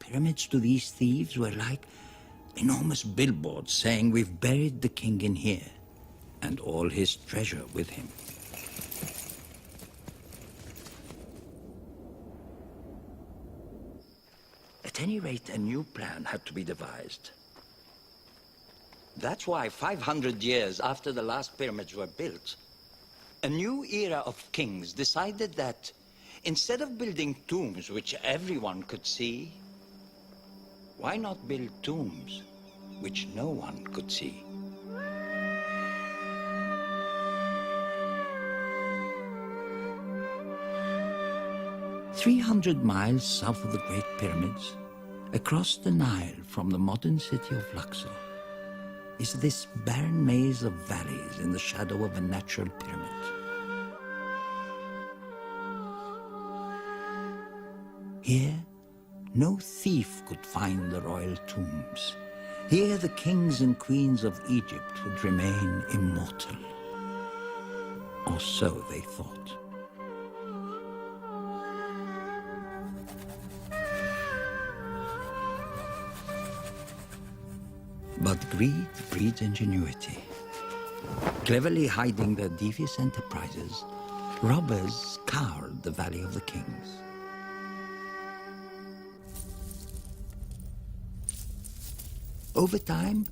pyramids to these thieves were like enormous billboards saying, "We've buried the king in here, and all his treasure with him." At any rate, a new plan had to be devised. That's why 500 years after the last pyramids were built, a new era of kings decided that instead of building tombs which everyone could see, why not build tombs which no one could see? "300 miles south of the Great Pyramids, across the Nile from the modern city of Luxor, is this barren maze of valleys in the shadow of a natural pyramid. Here, no thief could find the royal tombs. Here, the kings and queens of Egypt would remain immortal. Or so they thought. But greed breeds ingenuity. Cleverly hiding their devious enterprises, robbers scoured the Valley of the Kings. Over time,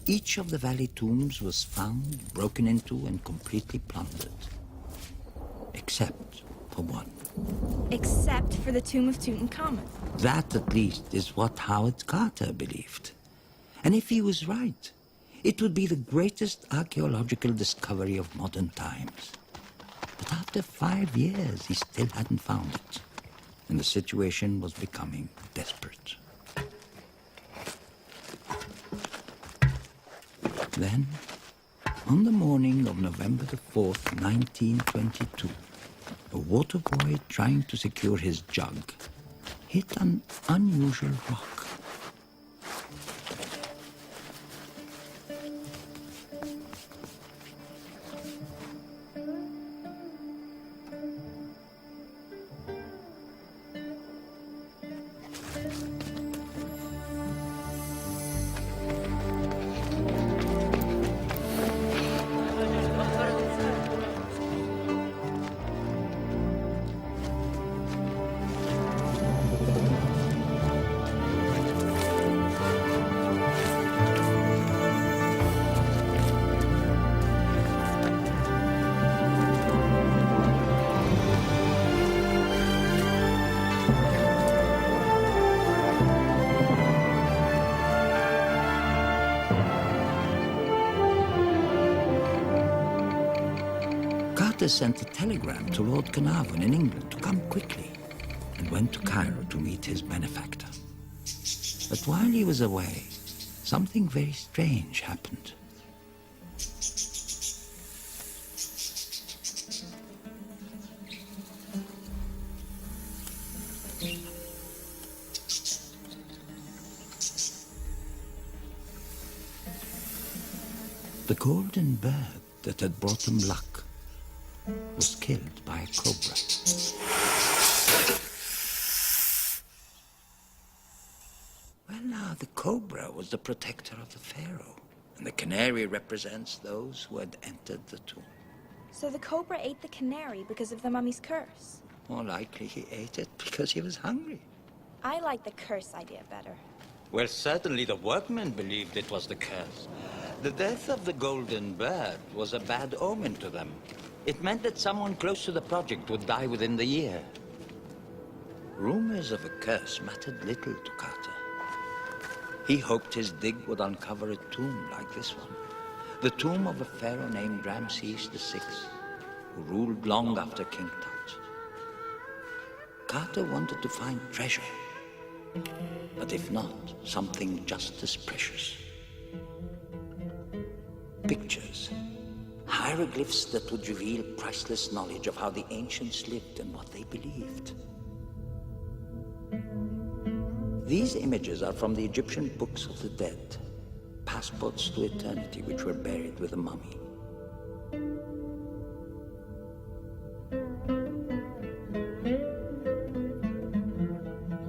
each of the valley tombs was found, broken into, and completely plundered. Except for one. Except for the tomb of Tutankhamun. That, at least, is what Howard Carter believed. And if he was right, it would be the greatest archaeological discovery of modern times. But after 5 years, he still hadn't found it. And the situation was becoming desperate. Then, on the morning of November the 4th, 1922, a water boy trying to secure his jug hit an unusual rock. Carter sent a telegram to Lord Carnarvon in England to come quickly, and went to Cairo to meet his benefactor. But while he was away, something very strange happened. The golden bird that had brought him luck was killed by a cobra. Well, now, the cobra was the protector of the pharaoh, and the canary represents those who had entered the tomb. So the cobra ate the canary because of the mummy's curse? More likely he ate it because he was hungry. I like the curse idea better. Well, certainly the workmen believed it was the curse. The death of the golden bird was a bad omen to them. It meant that someone close to the project would die within the year. Rumors of a curse mattered little to Carter. He hoped his dig would uncover a tomb like this one. The tomb of a pharaoh named Ramses VI, who ruled long after King Tut. Carter wanted to find treasure, but if not, something just as precious. Pictures, hieroglyphs that would reveal priceless knowledge of how the ancients lived and what they believed. These images are from the Egyptian books of the dead, passports to eternity which were buried with the mummy.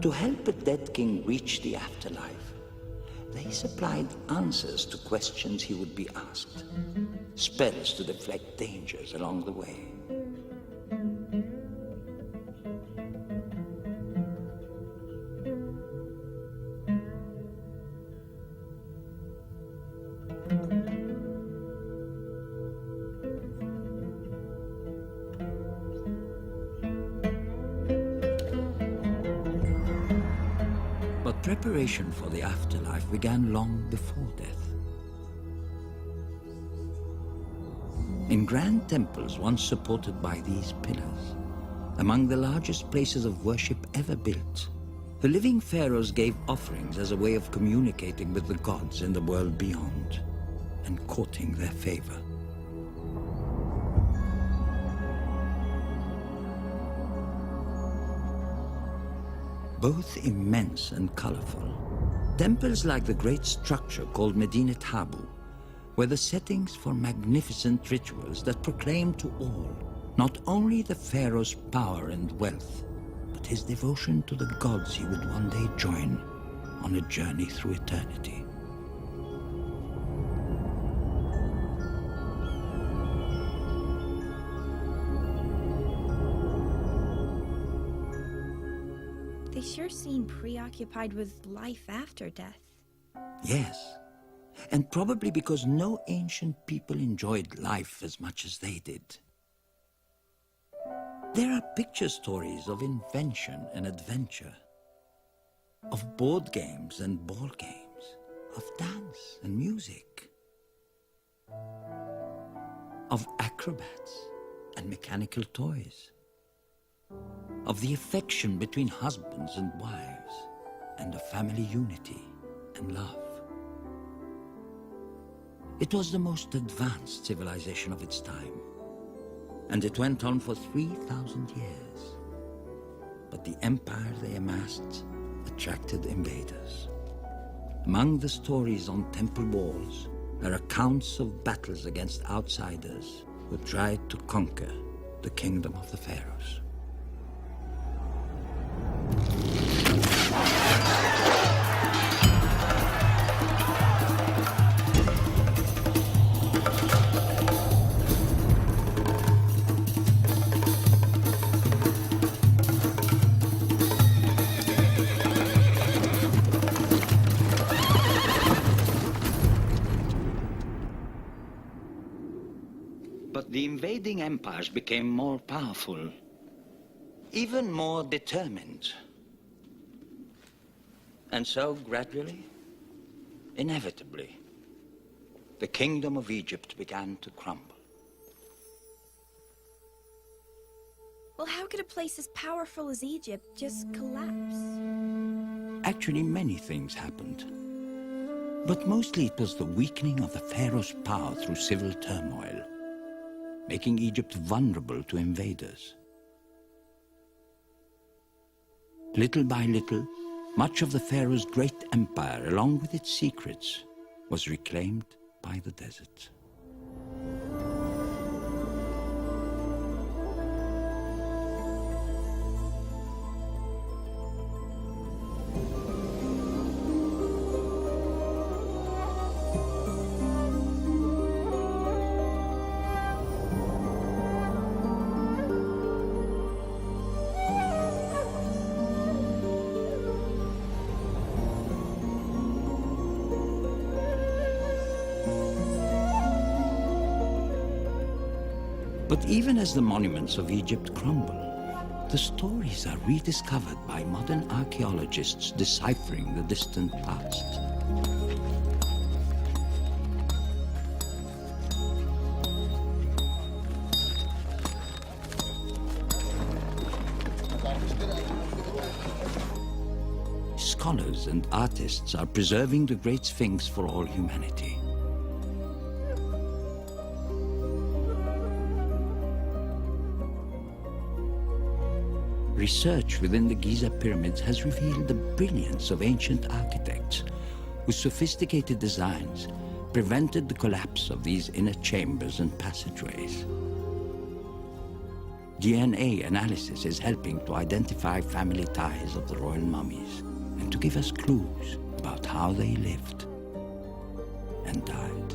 To to help a dead king reach the afterlife, they supplied answers to questions he would be asked, spells to deflect dangers along the way. But preparation for the afterlife began long before death. In grand temples once supported by these pillars, among the largest places of worship ever built, the living pharaohs gave offerings as a way of communicating with the gods in the world beyond and courting their favor. Both immense and colorful, temples like the great structure called Medina Tabu were the settings for magnificent rituals that proclaimed to all not only the pharaoh's power and wealth, but his devotion to the gods he would one day join on a journey through eternity. They sure seem preoccupied with life after death. Yes, and probably because no ancient people enjoyed life as much as they did. There are picture stories of invention and adventure, of board games and ball games, of dance and music, of acrobats and mechanical toys, of the affection between husbands and wives, and of family unity and love. It was the most advanced civilization of its time, and it went on for 3,000 years. But the empire they amassed attracted invaders. Among the stories on temple walls are accounts of battles against outsiders who tried to conquer the kingdom of the pharaohs. But the invading empires became more powerful, even more determined. And so, gradually, inevitably, the kingdom of Egypt began to crumble. Well, how could a place as powerful as Egypt just collapse? Actually, many things happened. But mostly it was the weakening of the pharaoh's power through civil turmoil, making Egypt vulnerable to invaders. Little by little, much of the pharaoh's great empire, along with its secrets, was reclaimed by the desert. But even as the monuments of Egypt crumble, the stories are rediscovered by modern archaeologists deciphering the distant past. Scholars and artists are preserving the Great Sphinx for all humanity. Research within the Giza pyramids has revealed the brilliance of ancient architects whose sophisticated designs prevented the collapse of these inner chambers and passageways. DNA analysis is helping to identify family ties of the royal mummies and to give us clues about how they lived and died.